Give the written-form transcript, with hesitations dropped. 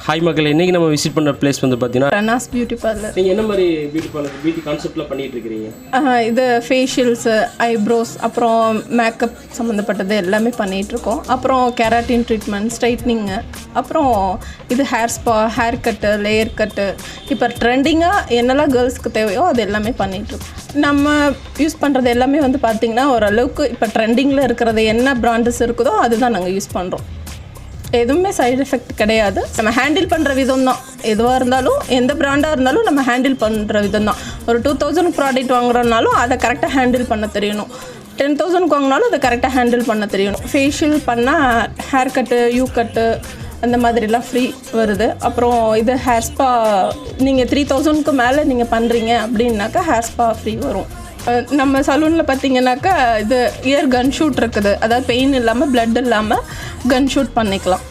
Hi மக்கள், இன்றைக்கி நம்ம விசிட் பண்ணுற பிளேஸ் வந்து பார்த்தீங்கன்னா ரனாஸ் பியூட்டி பார்லர். நீங்கள் என்ன மாதிரி பியூட்டி கான்செப்டில் பண்ணிகிட்டு இருக்கிறீங்க? இது ஃபேஷியல்ஸு, ஐப்ரோஸ், அப்புறம் மேக்கப் சம்மந்தப்பட்டது எல்லாமே பண்ணிகிட்ருக்கோம். அப்புறம் கெராட்டின் ட்ரீட்மெண்ட், ஸ்ட்ரைட்னிங்கு, அப்புறம் இது hair spa, hair cut, layer cut, இப்போ ட்ரெண்டிங்காக என்னெல்லாம் கேர்ள்ஸ்க்கு தேவையோ அது எல்லாமே பண்ணிகிட்ருக்கோம். நம்ம யூஸ் பண்ணுறது எல்லாமே வந்து பார்த்திங்கன்னா ஓரளவுக்கு இப்போ ட்ரெண்டிங்கில் இருக்கிறது என்ன பிராண்டஸ் இருக்குதோ அதுதான் நாங்கள் யூஸ் பண்ணுறோம். எதுவுமே சைடு எஃபெக்ட் கிடையாது. நம்ம ஹேண்டில் பண்ணுற விதம் தான். எதுவாக இருந்தாலும் எந்த பிராண்டாக இருந்தாலும் நம்ம ஹேண்டில் பண்ணுற விதம் தான். ஒரு 2000 ப்ராடக்ட் வாங்குறோம்னாலும் அதை கரெக்டாக ஹேண்டில் பண்ண தெரியணும். 10,000 வாங்கினாலும் அதை கரெக்டாக ஹேண்டில் பண்ண தெரியணும். ஃபேஷியல் பண்ணால் ஹேர் கட்டு, யூ கட்டு அந்த மாதிரிலாம் ஃப்ரீ வருது. அப்புறம் இது ஹேர் ஸ்பா நீங்கள் 3,000க்கு மேலே நீங்கள் பண்ணுறீங்க அப்படின்னாக்கா ஹேர் ஸ்பா ஃப்ரீ வரும். நம்ம சலூனில் பார்த்திங்கனாக்கா இது இயர் கன் ஷூட் இருக்குது. அதாவது பெயின் இல்லாமல், பிளட் இல்லாமல் கன் ஷூட் பண்ணிக்கலாம்.